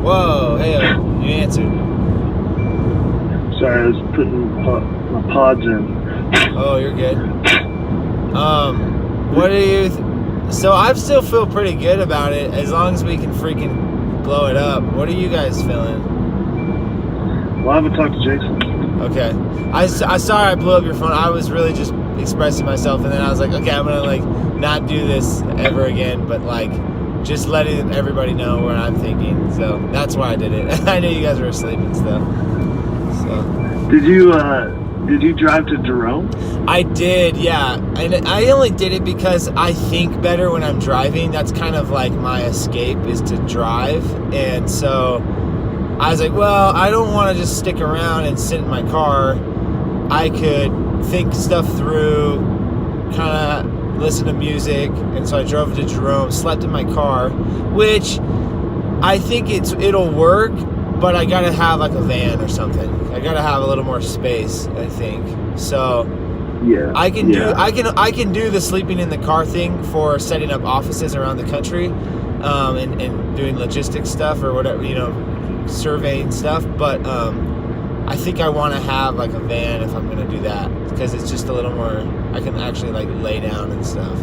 Whoa, hey, you answered. Sorry, I was putting my pods in. Oh, you're good. What do you... So I still feel pretty good about it as long as we can freaking blow it up. What are you guys feeling? Well, I haven't talked to Jason. Okay. I sorry I blew up your phone. I was really just expressing myself, and then I was like, okay, I'm gonna like not do this ever again, but like just letting everybody know what I'm thinking. So that's why I did it. I knew you guys were asleep and stuff. So Did you drive to Jerome? I did, yeah. And I only did it because I think better when I'm driving. That's kind of like my escape, is to drive. And so I was like, well, I don't want to just stick around and sit in my car. I could think stuff through, kind of listen to music. And so I drove to Jerome, slept in my car, which I think it'll work, but I gotta have like a van or something. I gotta have a little more space, I think. So Yeah. I can do the sleeping in the car thing for setting up offices around the country, and doing logistics stuff or whatever, surveying stuff. But I think I want to have like a van if I'm gonna do that, because it's just a little more. I can actually like lay down and stuff.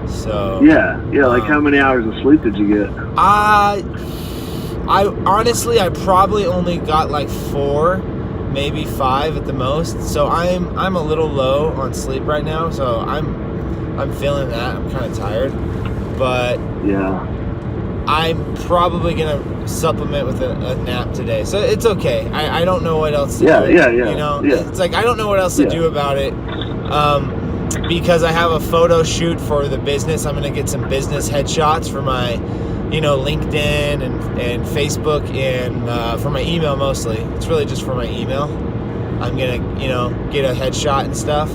So Yeah. Like how many hours of sleep did you get? I honestly, I probably only got like 4, maybe 5 at the most. So I'm a little low on sleep right now. So I'm feeling that. I'm kind of tired, but Yeah. I'm probably gonna supplement with a nap today. So it's okay. I don't know what else to do. Yeah. It's like I don't know what else to do about it. Because I have a photo shoot for the business. I'm gonna get some business headshots for my LinkedIn and Facebook, and for my email mostly. It's really just for my email. I'm gonna, get a headshot and stuff,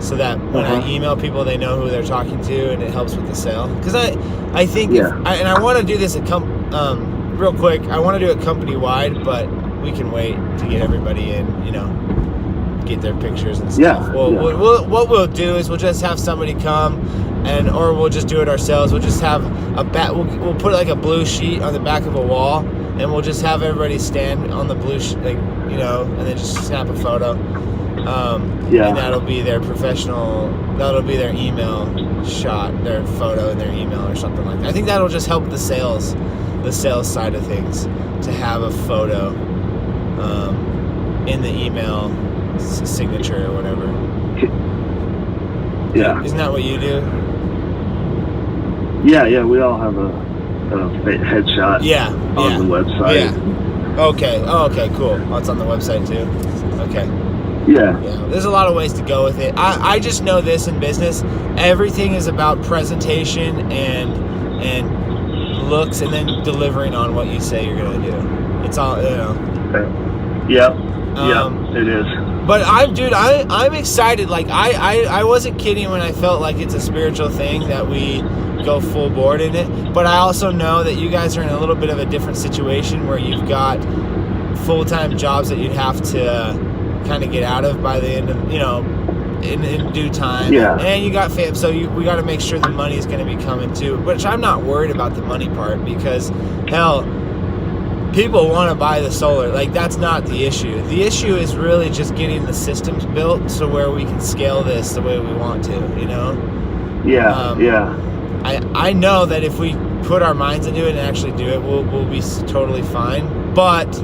so that when I email people, they know who they're talking to, and it helps with the sale. Because I think, I want to do this real quick. I want to do it company wide, but we can wait to get everybody in, get their pictures and stuff. What we'll do is we'll just have somebody come, or we'll just do it ourselves. We'll just have we'll put like a blue sheet on the back of a wall, and we'll just have everybody stand on the blue and then just snap a photo. And that'll be their that'll be their email shot, their photo and their email or something like that. I think that'll just help the sales side of things, to have a photo in the email signature or whatever. Yeah. Isn't that what you do? Yeah, we all have a headshot on the website. Yeah. Okay. Oh, okay, cool. Oh, it's on the website too. Okay. Yeah. There's a lot of ways to go with it. I just know this in business, everything is about presentation and looks, and then delivering on what you say you're going to do. It's all, Yep, it is. But I'm excited. Like I wasn't kidding when I felt like it's a spiritual thing that we go full board in it. But I also know that you guys are in a little bit of a different situation where you've got full-time jobs that you'd have to kind of get out of by the end of, in due time. Yeah. And you got fam, so we got to make sure the money is going to be coming too. Which I'm not worried about the money part, because hell, people want to buy the solar. Like, that's not the issue. The issue is really just getting the systems built so where we can scale this the way we want to, Yeah. I know that if we put our minds into it and actually do it, we'll be totally fine. But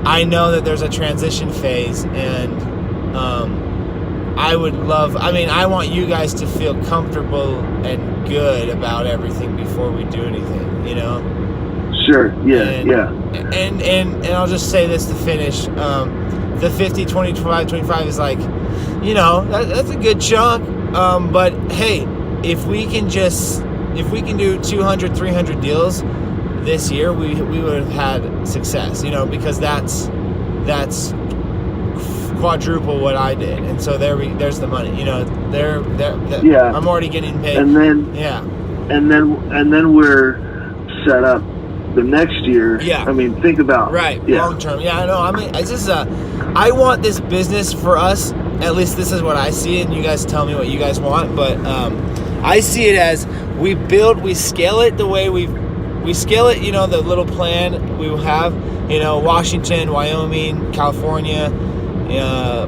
I know that there's a transition phase, and I want you guys to feel comfortable and good about everything before we do anything, Sure. Yeah. And I'll just say this to finish. The 50, 20, 25 is like, that's a good chunk. But hey, if we can do 200, 300 deals this year, we would have had success, because that's quadruple what I did. And so there's the money, I'm already getting paid. And then, and then we're set up the next year. Yeah. I mean, think about long term. Yeah, I know. I mean, it's just I want this business for us. At least this is what I see, and you guys tell me what you guys want. But I see it as we scale it the way we've we scale it, the little plan we will have, Washington, Wyoming, California,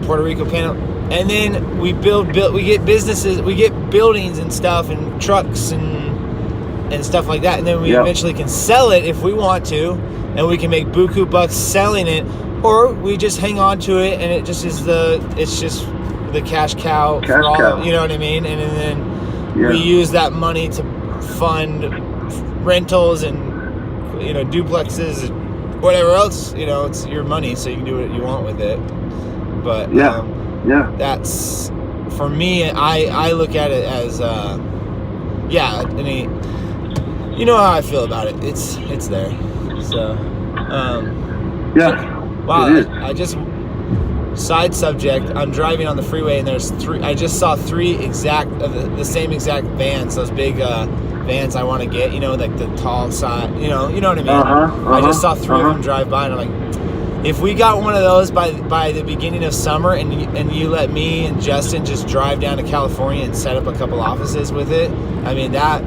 Puerto Rico, Panama, and then we we get businesses, we get buildings and stuff and trucks and stuff like that, and then we eventually can sell it if we want to, and we can make buku bucks selling it, or we just hang on to it and it just is it's just the cash cow for all, you know what I mean? And then we use that money to fund rentals and duplexes and whatever else, it's your money, so you can do what you want with it. But that's, for me, I look at it as you know how I feel about it. It's there. So wow, I just, side subject, I'm driving on the freeway and I just saw three exact the same exact vans, those big vans I want to get, like the tall side, you know what I mean? I just saw three of them drive by, and I'm like, if we got one of those by the beginning of summer, and you let me and Justin just drive down to California and set up a couple offices with it, I mean, that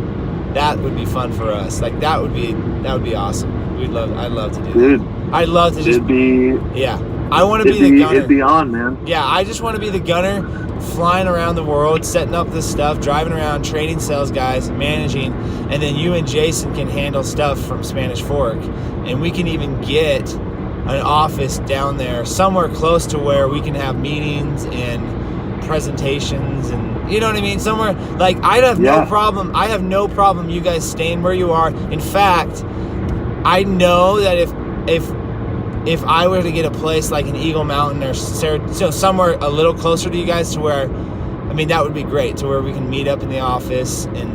would be fun for us. Like, that would be awesome. I'd love to do that. I'd love to just I want to be the gunner. It'd be on, man. Yeah, I just want to be the gunner, flying around the world, setting up this stuff, driving around, training sales guys, managing, and then you and Jason can handle stuff from Spanish Fork, and we can even get an office down there somewhere close to where we can have meetings and presentations, and you know what I mean, somewhere like I have no problem you guys staying where you are. In fact, I know that if I were to get a place like in Eagle Mountain or somewhere a little closer to you guys, to where, I mean, that would be great, to where we can meet up in the office, and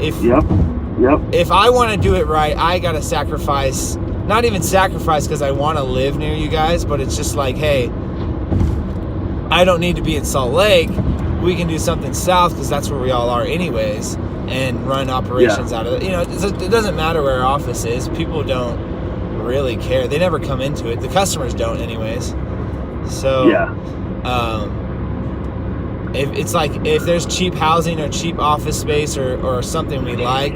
if I want to do it right, I gotta sacrifice, not even sacrifice because I want to live near you guys, but it's just like, hey, I don't need to be in Salt Lake. We can do something south because that's where we all are anyways, and run operations out of it. It doesn't matter where our office is. People don't really care. They never come into it. The customers don't anyways. So if there's cheap housing or cheap office space or something we like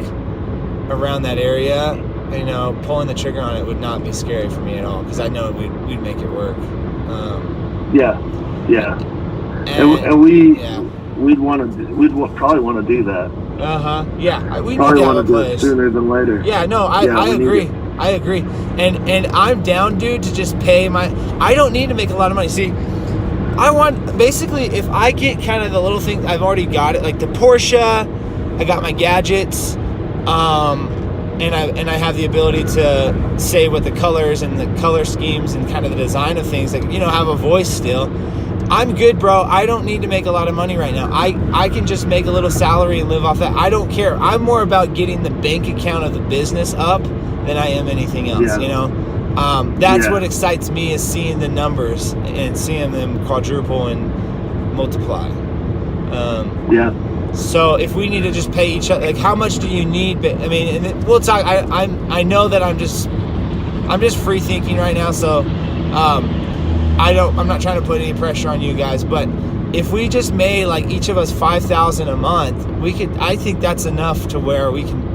around that area, pulling the trigger on it would not be scary for me at all, because I know we'd make it work. And we'd probably want to do that. We probably need to have want a to do place it sooner than later. I agree. I agree. And I'm down, dude, to just pay I don't need to make a lot of money. See, I want, basically, if I get kind of the little thing, I've already got it, like the Porsche, I got my gadgets, and I have the ability to say what the colors and the color schemes and kind of the design of things, like, have a voice still. I'm good, bro. I don't need to make a lot of money right now. I can just make a little salary and live off that. I don't care. I'm more about getting the bank account of the business up than I am anything else, That's what excites me, is seeing the numbers and seeing them quadruple and multiply. So if we need to just pay each other, like, how much do you need? But I mean, and we'll talk. I know that I'm just free thinking right now, so I'm not trying to put any pressure on you guys, but if we just made, like, each of us $5,000 a month, I think that's enough to where we can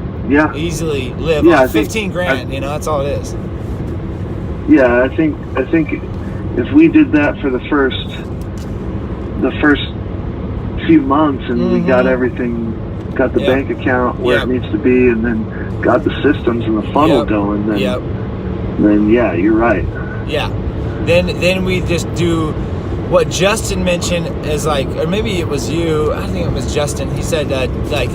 easily live on 15 grand. That's all it is. I think if we did that for the first few months, and we got everything, got the bank account where it needs to be, and then got the systems and the funnel going, then you're right. Then we just do what Justin mentioned, as like, or maybe it was you, I think it was Justin, he said that, like,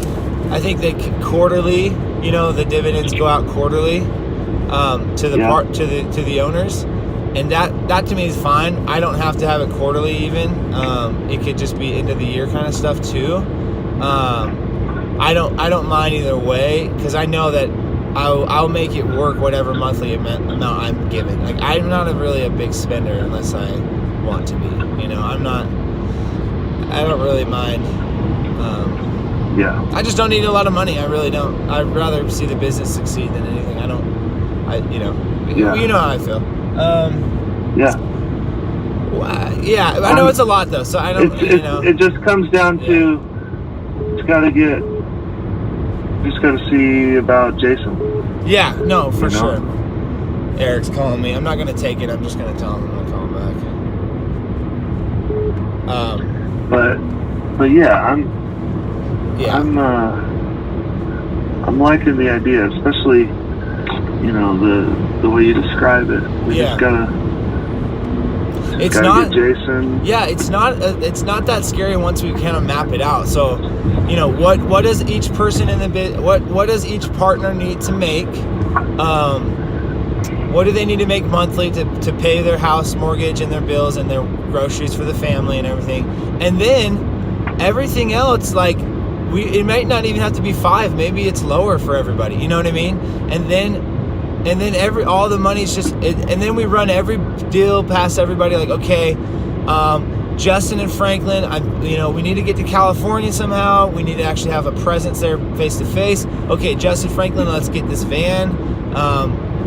I think they quarterly, the dividends go out quarterly to the owners, and that to me is fine. I don't have to have it quarterly even. It could just be end of the year kind of stuff too. I don't mind either way, because I know that I'll make it work whatever monthly amount I'm given. Like, I'm not really a big spender unless I want to be. I don't really mind. I just don't need a lot of money. I really don't. I'd rather see the business succeed than anything. You know how I feel. I know it's a lot though, so I don't. It just comes down to, it's got to get just got to see about Jason. Yeah, no, for sure. Eric's calling me. I'm not gonna take it. I'm just gonna tell him I'm gonna call him back. But yeah, I'm liking the idea, especially the way you describe it. We just gotta get Jason. Yeah, it's not that scary once we kind of map it out. So, what does each person in the what does each partner need to make? What do they need to make monthly to pay their house mortgage and their bills and their groceries for the family and everything? And then everything else, like it might not even have to be 5. Maybe it's lower for everybody. You know what I mean? And then all the money's just, and then we run every deal past everybody. Like, okay, Justin and Franklin, we need to get to California somehow. We need to actually have a presence there face to face. Okay, Justin, Franklin, let's get this van.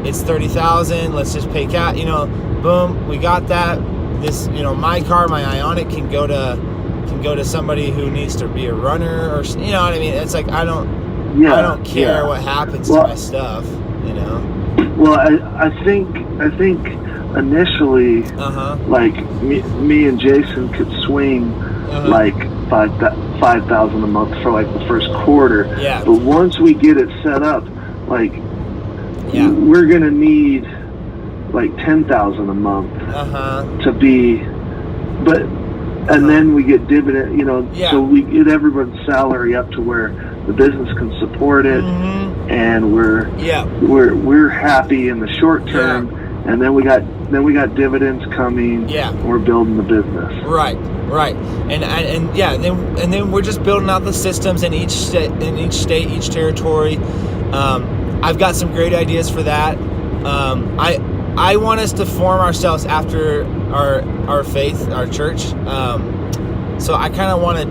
It's $30,000. Let's just pay cash. Boom, we got that. This, my car, my Ioniq can go to somebody who needs to be a runner, or what I mean. It's like I don't care what happens to my stuff. Well, I think initially, like me and Jason could swing like $5,000 a month for like the first quarter. Yeah. But once we get it set up, like we're gonna need like $10,000 a month to be, and then we get dividend, so we get everyone's salary up to where the business can support it, and we're happy in the short term, and then we got dividends coming. We're building the business. Right, and then we're just building out the systems in each state, each territory. I've got some great ideas for that. I want us to form ourselves after our faith, our church. So I kind of want to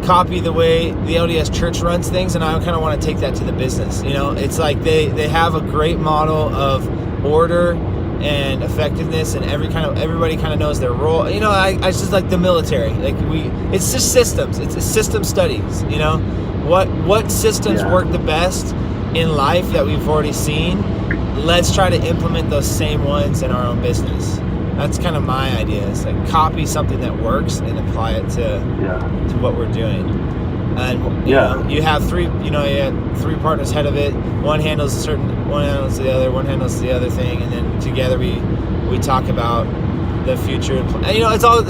copy the way the LDS church runs things, and I kind of want to take that to the business. It's like they have a great model of order and effectiveness, and everybody kind of knows their role. I just like the military. It's just systems. It's system studies. What systems work the best in life that we've already seen. Let's try to implement those same ones in our own business. That's kind of my idea. It's like copy something that works and apply it to what we're doing. And you have three partners head of it. One handles the other, one handles the other thing, and then together we talk about the future. And it's all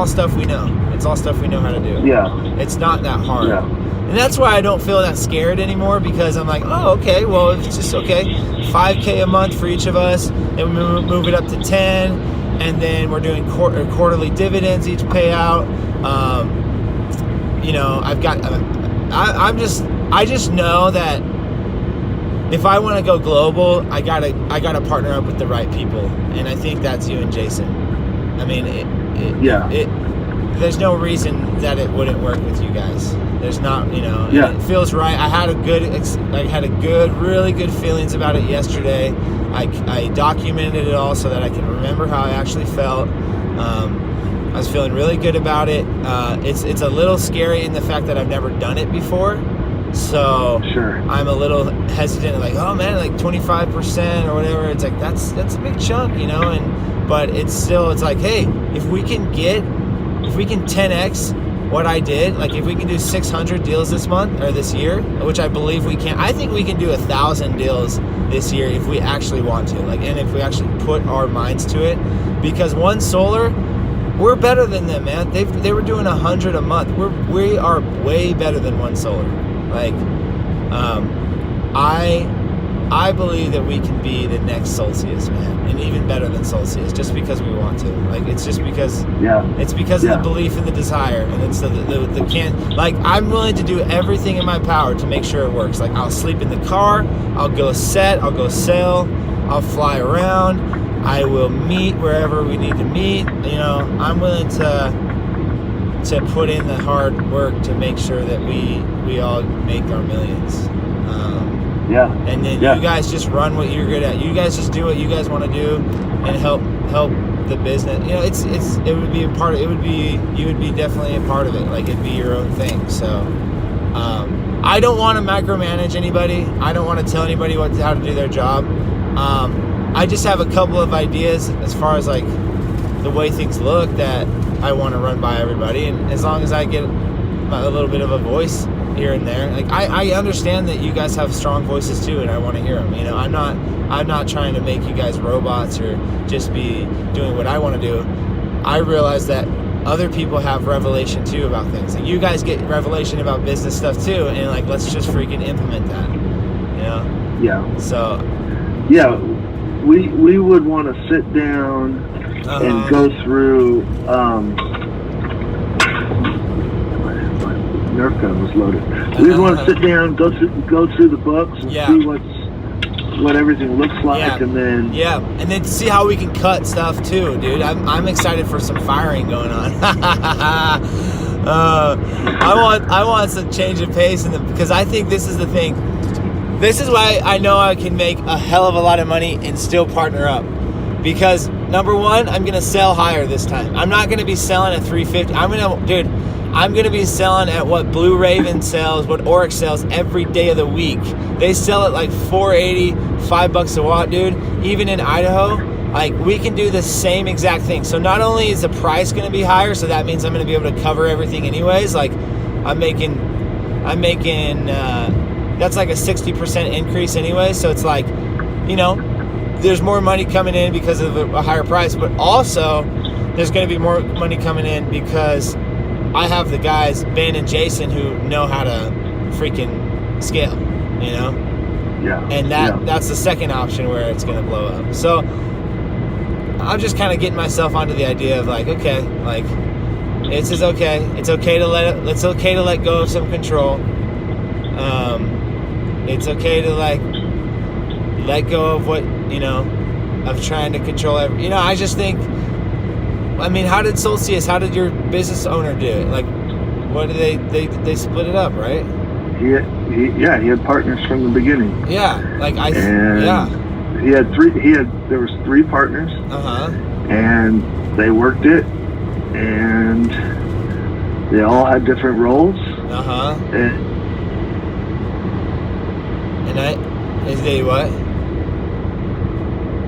stuff we know. It's all stuff we know how to do. Yeah. It's not that hard. Yeah. And that's why I don't feel that scared anymore, because I'm like, oh, okay, well, it's just okay. $5K a month for each of us, and we move it up to 10, and then we're doing quarterly dividends each payout. I just know that if I want to go global, I gotta partner up with the right people, and I think that's you and Jason. I mean, there's no reason that it wouldn't work with you guys. There's not, it feels right. I had really good feelings about it yesterday. I documented it all so that I can remember how I actually felt. I was feeling really good about it. It's a little scary in the fact that I've never done it before. So I'm a little hesitant, like, oh man, like 25% or whatever. It's like, that's a big chunk, but it's like, hey, if we can 10x what I did, like if we can do 600 deals this month or this year, which I believe we can. I think we can do 1,000 deals this year if we actually want to, and if we actually put our minds to it, because One Solar, we're better than them, man. They were doing 100 a month. We are way better than One Solar. I believe that we can be the next Solcius, man, and even better than Solcius, just because we want to. It's just because it's because of the belief and the desire, and it's I'm willing to do everything in my power to make sure it works. I'll sleep in the car, I'll go set, I'll go sell, I'll fly around, I will meet wherever we need to meet. I'm willing to put in the hard work to make sure that we all make our millions. And then you guys just run what you're good at. You guys just do what you guys want to do, and help the business. You would be definitely a part of it. It'd be your own thing. So I don't want to micromanage anybody. I don't want to tell anybody how to do their job. I just have a couple of ideas as far as like the way things look that I want to run by everybody, and as long as I get a little bit of a voice here and there, like I understand that you guys have strong voices too, and I want to hear them. You know, I'm not trying to make you guys robots or just be doing what I want to do. I realize that other people have revelation too about things. Like you guys get revelation about business stuff too, and like let's just freaking implement that. You know? Yeah. So. Yeah, we would want to sit down and go through. My Nerf gun was loaded. We'd want to sit down, go through the books, and see what everything looks like, and then and then see how we can cut stuff too, dude. I'm excited for some firing going on. I want some change of pace, because I think this is the thing. This is why I know I can make a hell of a lot of money and still partner up. Because number one, I'm gonna sell higher this time. I'm not gonna be selling at $350. I'm gonna be selling at what Blue Raven sells, what Oryx sells every day of the week. They sell it like $4.80, $5 a watt, dude. Even in Idaho, like we can do the same exact thing. So not only is the price gonna be higher, so that means I'm gonna be able to cover everything anyways. Like I'm making that's like a 60% increase anyway. So it's like, you know, there's more money coming in because of a higher price, but also there's going to be more money coming in because I have the guys, Ben and Jason, who know how to freaking scale, you know? Yeah. And that's the second option where it's going to blow up. So I'm just kind of getting myself onto the idea of like, okay, like this is okay. It's okay to let go of some control. It's okay to like let go of what, you know, of trying to control every, you know, I just think, I mean, how did your business owner do it? Like, what did they split it up, right? He had partners from the beginning. Yeah, like there was 3 partners. And they worked it, and they all had different roles. Is they what?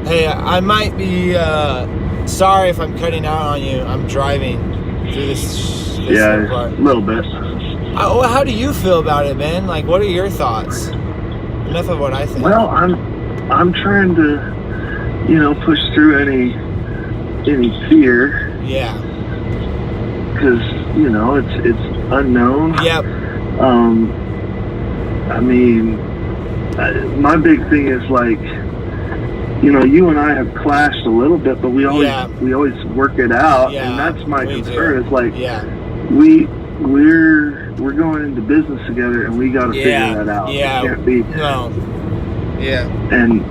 Hey, I might be sorry if I'm cutting out on you. I'm driving through this a little bit. How do you feel about it, man? Like, what are your thoughts? Enough of what I think. Well, I'm trying to, you know, push through any fear. Yeah. Because, you know, it's unknown. Yep. I mean, my big thing is like, you know, you and I have clashed a little bit, but we always work it out, and that's my concern. Is like, we're going into business together, and we got to figure that out. Yeah, it can't be. No. Yeah. And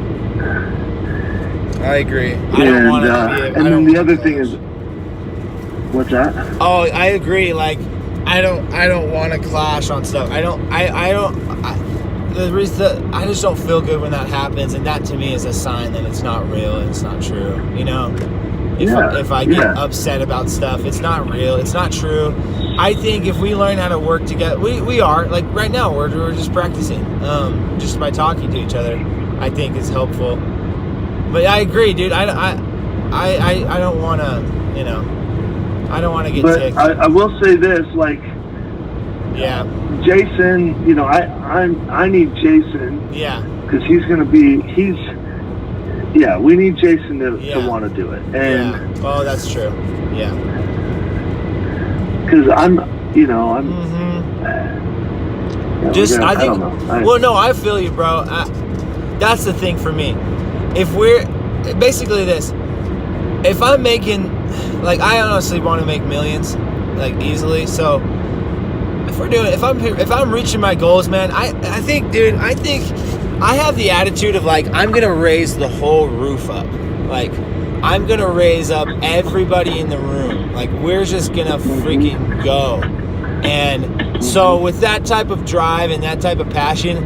I agree. I don't want to be. And then the other thing is, what's that? Oh, I agree. Like, I don't want to clash on stuff. I just don't feel good when that happens, and that to me is a sign that it's not real and it's not true. You know, if I get upset about stuff, it's not real, it's not true. I think if we learn how to work together, we are like right now we're just practicing, just by talking to each other. I think is helpful. But I agree, dude. I don't want to, you know, I don't want to get ticked. I will say this, like. Yeah. Jason, you know, I need Jason. Yeah. Because we need Jason to want to do it. And oh, that's true. Yeah. Because I feel you, bro. That's the thing for me. If we're basically this, if I'm making, like, I honestly want to make millions, like, easily. So if I'm reaching my goals, man, I think I have the attitude of like, I'm gonna raise the whole roof up. Like, I'm gonna raise up everybody in the room. Like, we're just gonna freaking go. And so with that type of drive and that type of passion,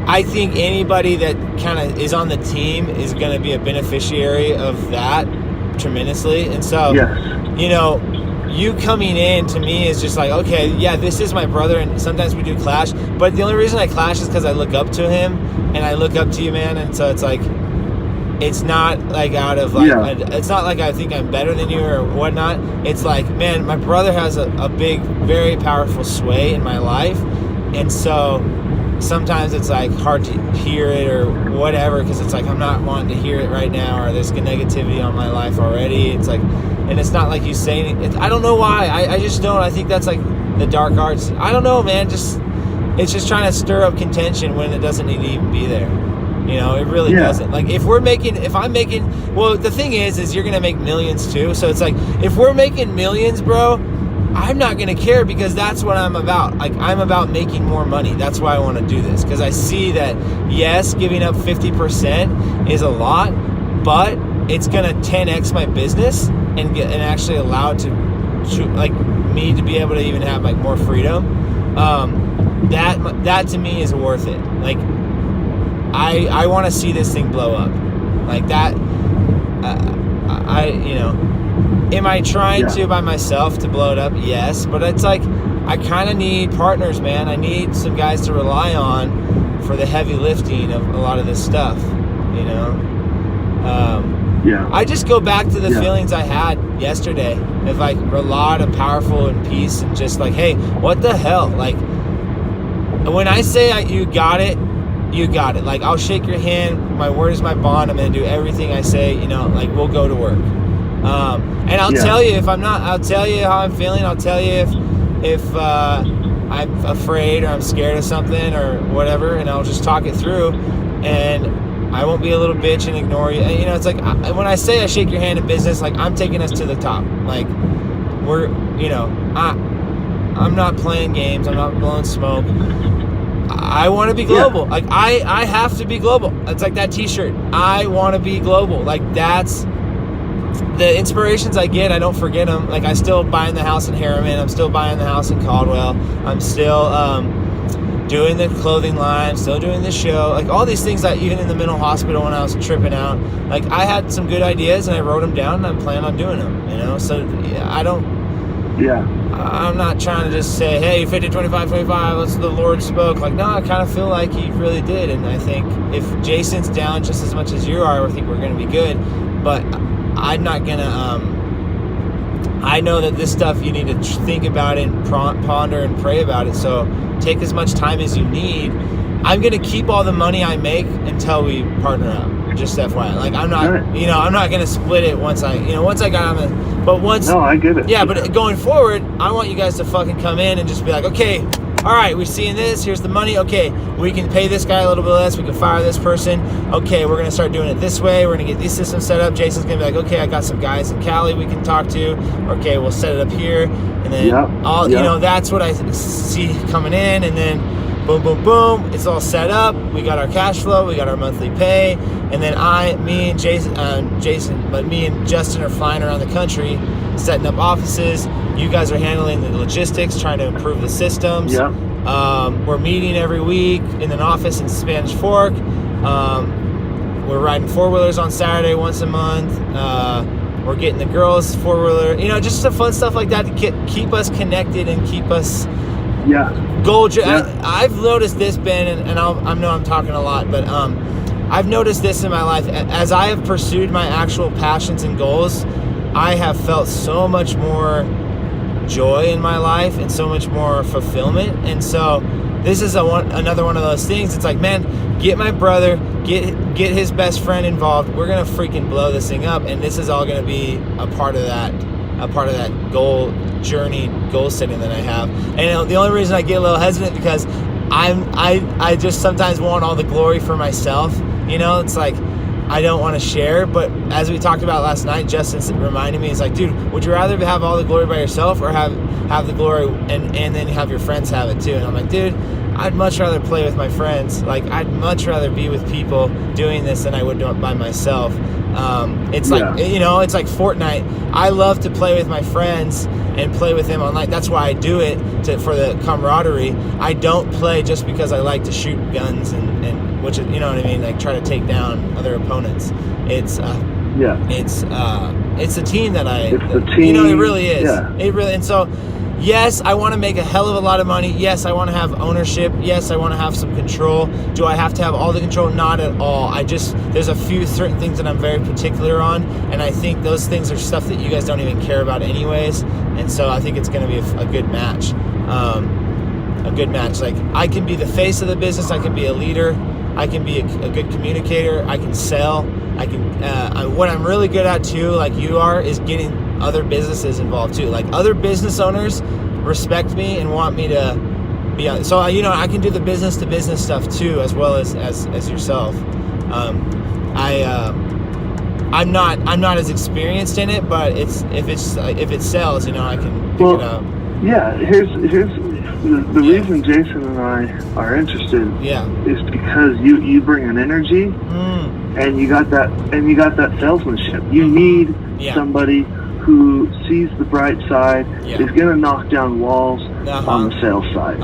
I think anybody that kind of is on the team is going to be a beneficiary of that tremendously. And so, you know, you coming in to me is just like, okay, yeah, this is my brother, and sometimes we do clash, but the only reason I clash is because I look up to him, and I look up to you, man, and so it's like, it's not like out of like, it's not like I think I'm better than you or whatnot. It's like, man, my brother has a big, very powerful sway in my life, and so sometimes it's like hard to hear it or whatever, because it's like I'm not wanting to hear it right now, or there's negativity on my life already. It's like, and it's not like you saying it. I don't know why. I just don't. I think that's like the dark arts. I don't know, man. It's just trying to stir up contention when it doesn't need to even be there. You know, it really doesn't. Like, if I'm making, well, the thing is you're going to make millions too. So it's like, if we're making millions, bro, I'm not going to care, because that's what I'm about. Like, I'm about making more money. That's why I want to do this. Because I see that, yes, giving up 50% is a lot, but it's going to 10x my business and actually allow it to like me to be able to even have like more freedom. That to me is worth it. Like, I want to see this thing blow up like that. Am I trying to by myself to blow it up? Yes, but it's like, I kind of need partners, man. I need some guys to rely on for the heavy lifting of a lot of this stuff, you know? I just go back to the feelings I had yesterday of like a lot of powerful and peace, and just like, hey, what the hell? Like, when I say you got it, you got it. Like, I'll shake your hand. My word is my bond. I'm going to do everything I say, you know, like, we'll go to work. And I'll tell you if I'm not, I'll tell you how I'm feeling. I'll tell you if I'm afraid or I'm scared of something or whatever, and I'll just talk it through, and I won't be a little bitch and ignore you. You know, it's like, when I say I shake your hand in business, like, I'm taking us to the top. Like, we're, you know, I'm not playing games. I'm not blowing smoke. I want to be global. Like, I have to be global. It's like that t-shirt. I want to be global. Like, that's the inspirations I get. I don't forget them. Like, I still buying the house in Harriman. I'm still buying the house in Caldwell. I'm still doing the clothing line. I'm still doing the show. Like, all these things that even in the mental hospital when I was tripping out, like, I had some good ideas and I wrote them down and I'm planning on doing them, you know? So I'm not trying to just say, hey, 50, 25, 25, let's the Lord spoke. Like, no, I kind of feel like he really did. And I think if Jason's down just as much as you are, I think we're going to be good. But I'm not going to, I know that this stuff you need to think about it and ponder and pray about it. So take as much time as you need. I'm going to keep all the money I make until we partner up. Just FYI. Like, I'm not, you know, I'm not going to split it once I got on the, but once. No, I get it. Yeah, but going forward, I want you guys to fucking come in and just be like, okay, all right, we're seeing this. Here's the money. Okay, we can pay this guy a little bit less. We can fire this person. Okay, we're going to start doing it this way. We're going to get these systems set up. Jason's going to be like, okay, I got some guys in Cali we can talk to. Okay, we'll set it up here. And then you know, that's what I see coming in. And then boom, boom, boom. It's all set up. We got our cash flow. We got our monthly pay. And then me and Justin are flying around the country, setting up offices. You guys are handling the logistics, trying to improve the systems. Yeah. We're meeting every week in an office in Spanish Fork. We're riding four-wheelers on Saturday once a month. We're getting the girls four-wheeler. You know, just some fun stuff like that to keep us connected and keep us goal. I've noticed this, Ben, and I know I'm talking a lot, but I've noticed this in my life. As I have pursued my actual passions and goals, I have felt so much more joy in my life and so much more fulfillment. And so this is another one of those things. It's like, man, get my brother, get his best friend involved. We're gonna freaking blow this thing up, and this is all gonna be a part of that goal journey, goal setting that I have. And the only reason I get a little hesitant because I just sometimes want all the glory for myself. You know, it's like, I don't want to share, but as we talked about last night, Justin reminded me, he's like, dude, would you rather have all the glory by yourself or have the glory and then have your friends have it too? And I'm like, dude, I'd much rather play with my friends. Like, I'd much rather be with people doing this than I would do it by myself. It's like, you know, it's like Fortnite. I love to play with my friends and play with them online. That's why I do it, for the camaraderie. I don't play just because I like to shoot guns and which is, you know what I mean, like try to take down other opponents. It's it's a team that it's the team. You know, it really is. Yeah. It really, and so, yes, I want to make a hell of a lot of money. Yes, I want to have ownership. Yes, I want to have some control. Do I have to have all the control? Not at all. There's a few certain things that I'm very particular on, and I think those things are stuff that you guys don't even care about anyways, and so I think it's going to be a good match. A good match. Like, I can be the face of the business. I can be a leader. I can be a good communicator. I can sell. I can. What I'm really good at too, like you are, is getting other businesses involved too. Like, other business owners respect me and want me to be on. So you know, I can do the business to business stuff too, as well as yourself. I'm not as experienced in it, but if it sells, you know, I can pick it up. Yeah, here's the reason Jason and I are interested is because you bring an energy and you got that salesmanship. You need somebody who sees the bright side, is going to knock down walls on the sales side.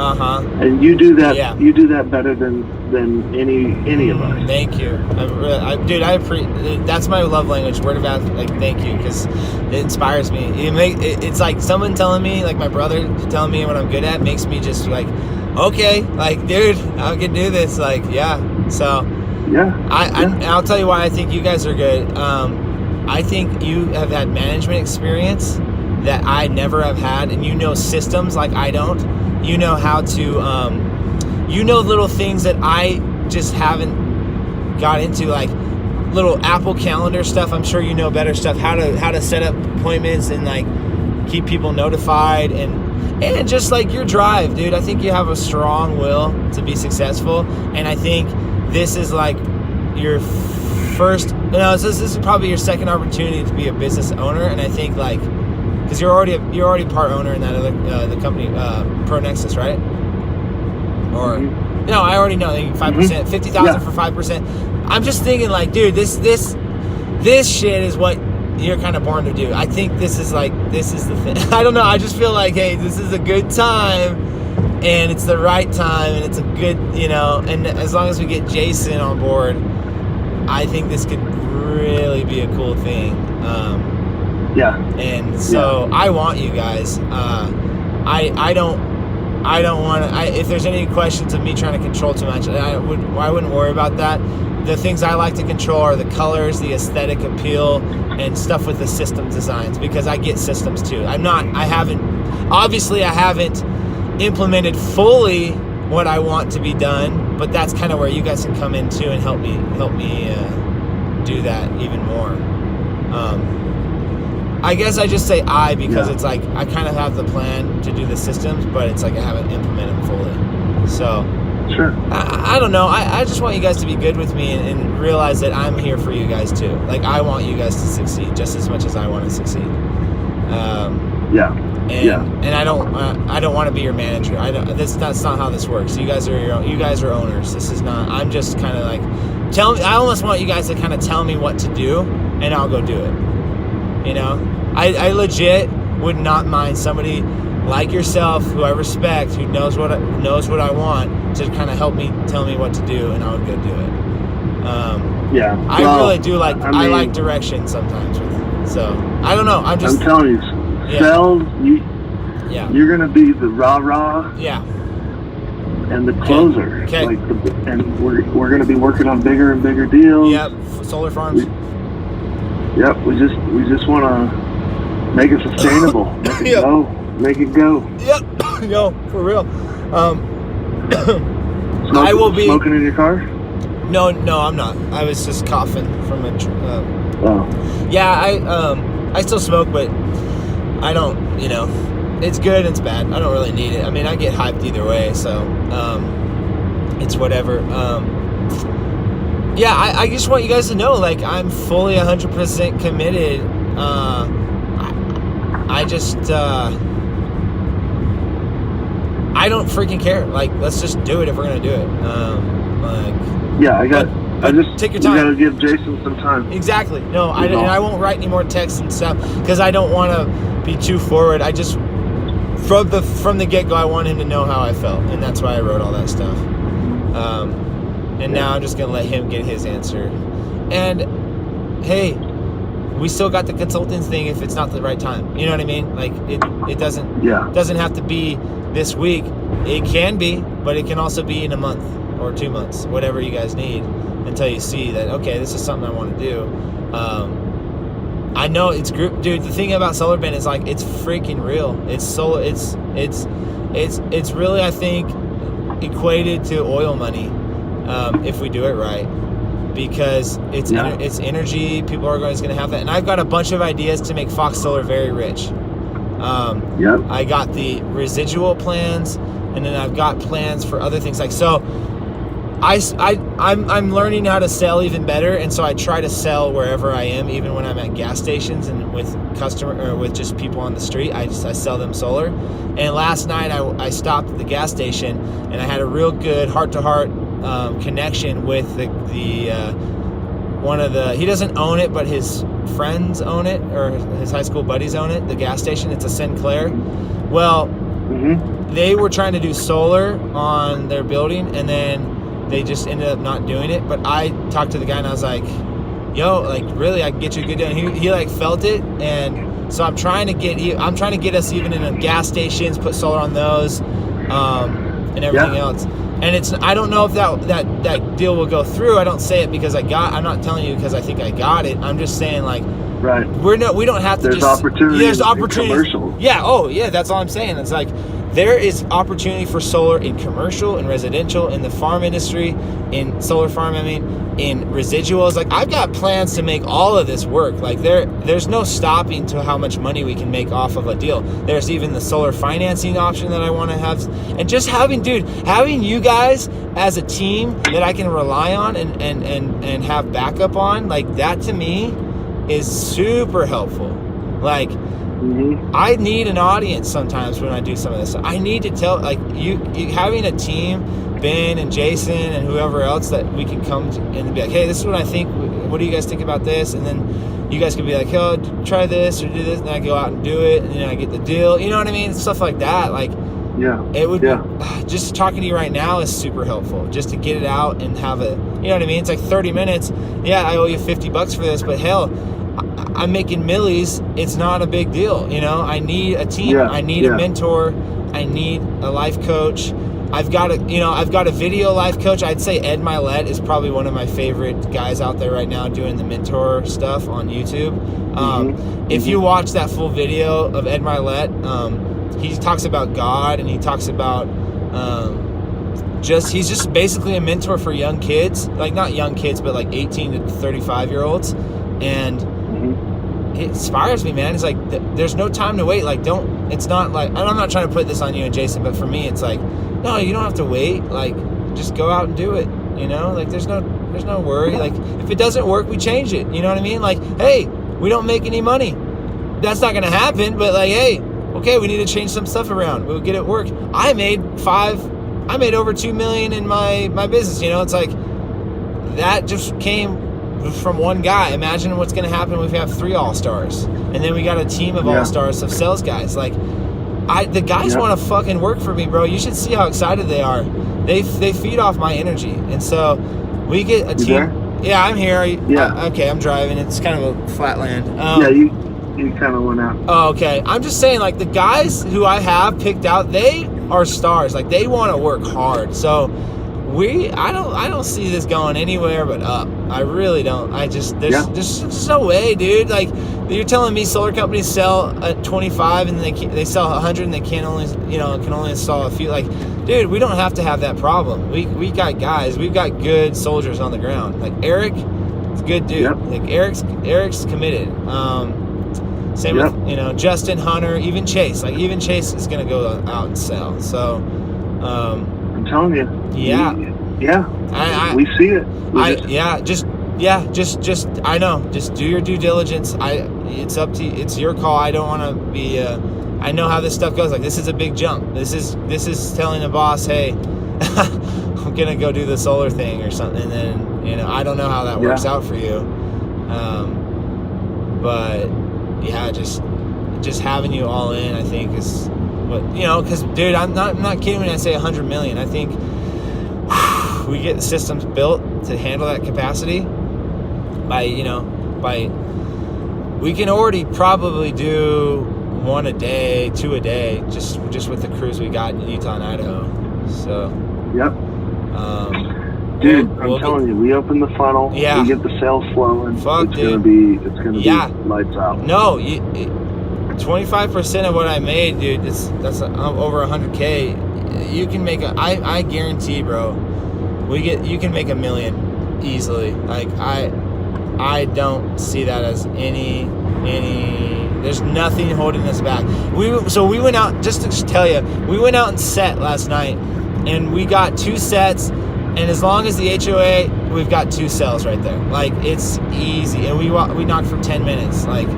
And you do that you do that better than any of us. Thank you. Dude, I appreciate. That's my love language, word of mouth. Like, thank you, because it inspires me. It's like someone telling me, like my brother telling me what I'm good at, makes me just like, okay, like, dude, I can do this. Like, yeah. So I'll tell you why I think you guys are good. I think you have had management experience that I never have had, and you know systems like I don't. You know how to, you know little things that I just haven't got into, like little Apple Calendar stuff. I'm sure you know better stuff, how to set up appointments and like keep people notified, and just like your drive, dude. I think you have a strong will to be successful, and I think this is like your first, this is probably your second opportunity to be a business owner, and I think like, because you're already part owner in that other the company, ProNexus, right? Or no, I already know 5%, 50,000 for 5%. I'm just thinking like, dude, this shit is what you're kind of born to do. I think this is the thing. I don't know. I just feel like, hey, this is a good time, and it's the right time, and it's a good, and as long as we get Jason on board, I think this could really be a cool thing. And so I want you guys. I don't want to. If there's any questions of me trying to control too much, I wouldn't worry about that. The things I like to control are the colors, the aesthetic appeal, and stuff with the system designs, because I get systems too. I haven't implemented fully what I want to be done, but that's kind of where you guys can come in too and help me do that even more. I guess I just say because it's like I kind of have the plan to do the systems, but it's like I haven't implemented them fully. So sure. I don't know. I just want you guys to be good with me and realize that I'm here for you guys too. Like, I want you guys to succeed just as much as I want to succeed. And I don't want to be your manager. That's not how this works. You guys are owners. This is not. I'm just kind of like, I almost want you guys to kind of tell me what to do, and I'll go do it. I legit would not mind somebody like yourself, who I respect, who knows what I want, to kind of help me, tell me what to do, and I would go do it. I really do like. I like direction sometimes. So I don't know. I'm telling you, sales. You're gonna be the rah-rah. And the closer. Okay. And we're gonna be working on bigger and bigger deals. Yep. Solar farms. We just want to make it sustainable. Make it go. Yep. Yo, for real. I will be smoking in your car. No, I'm not. I was just coughing from a. I still smoke, but I don't. It's good and it's bad. I don't really need it. I mean, I get hyped either way, so it's whatever. I just want you guys to know, like, I'm fully 100% committed. I don't freaking care. Like, let's just do it if we're gonna do it. Take your time. You gotta give Jason some time. Exactly. No, I won't write any more texts and stuff, because I don't want to be too forward. I just, from the get-go, I want him to know how I felt, and that's why I wrote all that stuff. Now I'm just gonna let him get his answer. And hey, we still got the consulting thing if it's not the right time. You know what I mean? Like it doesn't have to be this week. It can be, but it can also be in a month or 2 months, whatever you guys need, until you see that, okay, this is something I want to do. I know it's group, dude. The thing about Solar Bin is like, it's freaking real. It's really, I think, equated to oil money, if we do it right, because it's energy. People are going to have that, and I've got a bunch of ideas to make Fox Solar very rich. I got the residual plans, and then I've got plans for other things. Like, so I'm learning how to sell even better, and so I try to sell wherever I am, even when I'm at gas stations and with with just people on the street. I sell them solar. And last night I stopped at the gas station, and I had a real good heart-to-heart connection with the one of the, he doesn't own it, but his friends own it, or his high school buddies own it, the gas station. It's a Sinclair. Well, they were trying to do solar on their building, and then they just ended up not doing it. But I talked to the guy, and I was like, yo, like, really, I can get you a good deal. And he like felt it. And so I'm trying to get us even in gas stations, put solar on those, and everything else. And I don't know if that deal will go through. I don't say it because I'm not telling you because I think I got it. I'm just saying, like, right. We don't have to. There's opportunities. There's opportunities. Commercial. Yeah. Oh, yeah. That's all I'm saying. It's like, there is opportunity for solar in commercial and residential, in the farm industry, in solar farm, in residuals. Like, I've got plans to make all of this work. Like, there's no stopping to how much money we can make off of a deal. There's even the solar financing option that I want to have. And just having you guys as a team that I can rely on and have backup on, like, that to me is super helpful. Like, I need an audience sometimes when I do some of this stuff. I need to tell, like, you having a team, Ben and Jason and whoever else, that we can come and be like, hey, this is what I think. What do you guys think about this? And then you guys can be like, oh, try this or do this. And I go out and do it, and then I get the deal. You know what I mean? Stuff like that. Like, it would just talking to you right now is super helpful, just to get it out and have it. You know what I mean? It's like 30 minutes. Yeah, I owe you $50 for this, but hell, I'm making millies. It's not a big deal. You know, I need a team. I need a mentor. I need a life coach. I've got a video life coach. I'd say Ed Milet is probably one of my favorite guys out there right now doing the mentor stuff on YouTube. If you watch that full video of Ed Milet, he talks about God, and he talks about he's just basically a mentor for young kids, like not young kids, but like 18 to 35-year-olds. And it inspires me, man. It's like, there's no time to wait. Like, it's not like, and I'm not trying to put this on you and Jason, but for me, it's like, no, you don't have to wait. Like, just go out and do it. You know, like, there's no worry. Like, if it doesn't work, we change it. You know what I mean? Like, hey, we don't make any money. That's not going to happen. But like, hey, okay, we need to change some stuff around. We'll get it work. I made over $2 million in my business. You know, it's like, that just came from one guy. Imagine what's going to happen if we have 3 all-stars, and then we got a team of all-stars of sales guys. Like, the guys want to fucking work for me, bro. You should see how excited they are. They feed off my energy, and so we get a team. There? Yeah, I'm here. Okay, I'm driving. It's kind of a flat land. You kind of went out. Oh, okay. I'm just saying, like, the guys who I have picked out, they are stars. Like, they want to work hard. So I don't see this going anywhere but up. I really don't. There's no way, dude. Like, you're telling me solar companies sell at 25 and they sell 100 and they can only install a few. Like, dude, we don't have to have that problem. We got guys. We've got good soldiers on the ground. Like, Eric is a good dude. Like, Eric's committed. Same with, Justin, Hunter, even Chase. Like, even Chase is going to go out and sell. So, I'm telling you. Yeah. We see it. I know. Just do your due diligence. It's up to you. It's your call. I don't want to be. I know how this stuff goes. Like, this is a big jump. This is telling the boss, hey, I'm gonna go do the solar thing or something. And then I don't know how that works out for you. But yeah, just having you all in, I think is. But because dude, I'm not kidding when I say 100 million. I think we get the systems built to handle that capacity by we can already probably do 1 a day, 2 a day, just with the crews we got in Utah and Idaho. So. Yep. Dude, I'm telling you, we open the funnel. Yeah. We get the sales flowing. Fuck, it's dude. gonna be lights out. No, 25% of what I made, dude. That's over 100K. You can make I guarantee, bro. You can make $1 million easily. Like I don't see that as any. There's nothing holding us back. We went out, just to tell you, we went out and set last night, and we got 2 sets. And as long as the HOA, we've got 2 sales right there. Like, it's easy. And we knocked for 10 minutes. Like,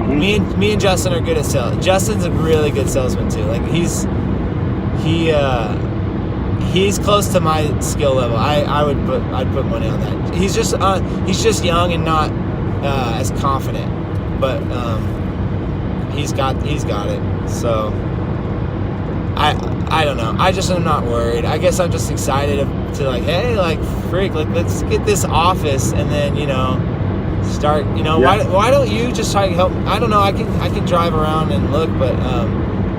me and Justin are good at sales. Justin's a really good salesman too. Like, he's close to my skill level. I'd put money on that. He's just young and not as confident. But he's got it. So I don't know. I just am not worried. I guess I'm just excited to like, hey, like, freak, like, let's get this office and then, start, why don't you just try to help? I don't know. I can drive around and look, but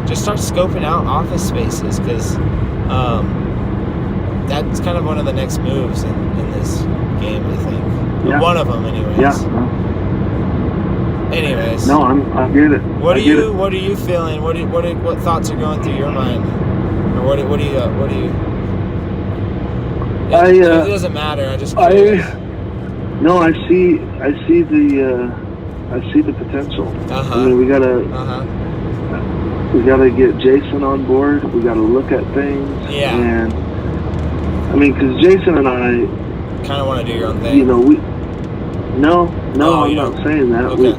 just start scoping out office spaces, because that's kind of one of the next moves in this game, I think. Yeah. One of them, anyways. Yeah. Anyways. No, I get it. What are you feeling? What thoughts are going through your mind? Or what do you? It doesn't matter. I see the potential. I mean, we gotta get Jason on board. We gotta look at things. Yeah. And I mean, because Jason and I kind of want to do your own thing. I'm not saying that. Okay.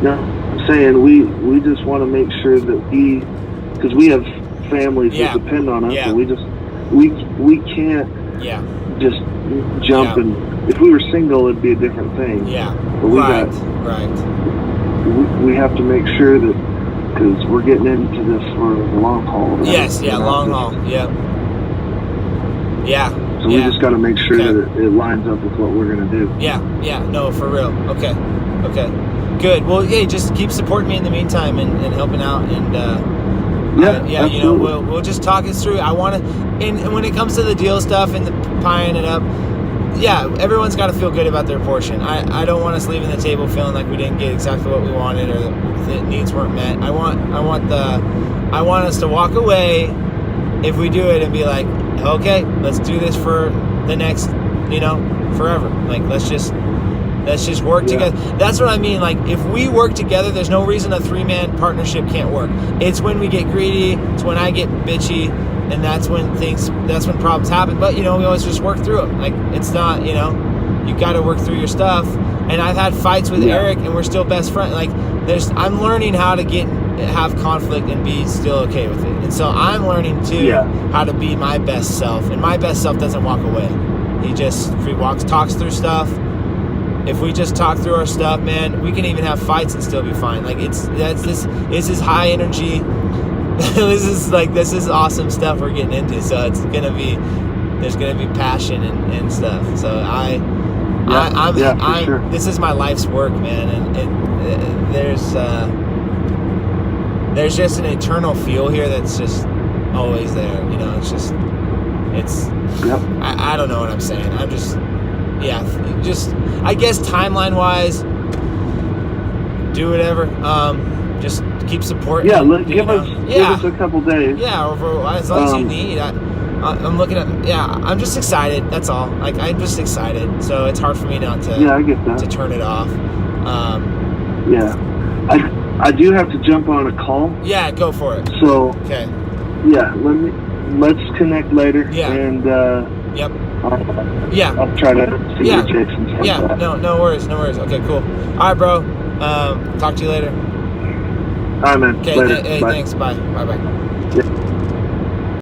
I'm saying we just want to make sure that because we have families that depend on us, and we can't just jump and if we were single, it'd be a different thing. Yeah. But we have to make sure that, because we're getting into this for the long haul. Right? Yes. Yeah. Long haul. Yep. Yeah. So we just got to make sure that it lines up with what we're gonna do. Yeah. No, for real. Okay. Good. Well, yeah, just keep supporting me in the meantime and helping out, and we'll just talk it through. I want to, and when it comes to the deal stuff and the pieing it up, everyone's got to feel good about their portion. I don't want us leaving the table feeling like we didn't get exactly what we wanted, or the needs weren't met. I want us to walk away if we do it and be like, okay, let's do this for the next, forever. Like, let's just work together. That's what I mean. Like, if we work together, there's no reason a 3-man partnership can't work. It's when we get greedy, it's when I get bitchy, and that's when problems happen. But, we always just work through them. Like, it's not, you got to work through your stuff. And I've had fights with Eric, and we're still best friends. Like, I'm learning how to have conflict and be still okay with it. And so I'm learning too how to be my best self. And my best self doesn't walk away. He talks through stuff. If we just talk through our stuff, man, we can even have fights and still be fine. Like, this is high energy. this is awesome stuff we're getting into. So there's gonna be passion and stuff. So sure. This is my life's work, man, and there's just an eternal feel here that's just always there. I don't know what I'm saying. I'm just. I guess timeline wise, do whatever. Just keep supporting. Give us a couple days. Yeah, or as long as you need. I'm looking at. I'm just excited. That's all. Like, I'm just excited. So it's hard for me not to. I get that. To turn it off. I do have to jump on a call. Yeah, go for it. So. Okay. Yeah, let's connect later. Yeah. And. Yep. I'll try to see your chicks and stuff. Yeah, no worries. Okay, cool. All right, bro. Talk to you later. All right, man. Okay, later. Hey, Bye. Thanks. Bye. Bye. Yeah.